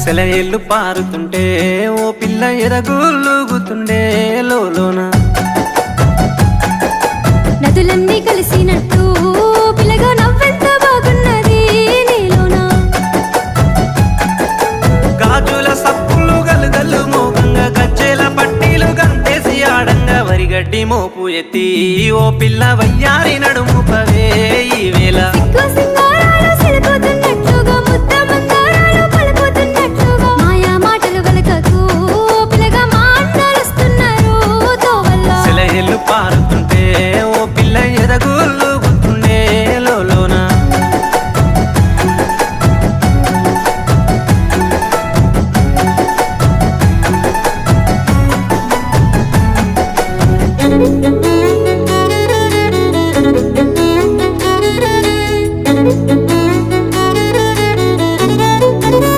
సెలయేళ్ళు పారుతుంటే ఓ పిల్ల ఎదగులుగుతుండే లోన నదులన్నీ కలిసినట్టు పిల్లగా నవ్వెంత బాగున్నది నీలోనా గాజుల సప్పులు గలుగల్లు మోగంగా గజ్జెల పట్టీలు గంతేసి ఆడంగా వరిగడ్డి మోపు ఎత్తి ఓ పిల్ల వయ్యారి నడుము పవే ఈ వేళ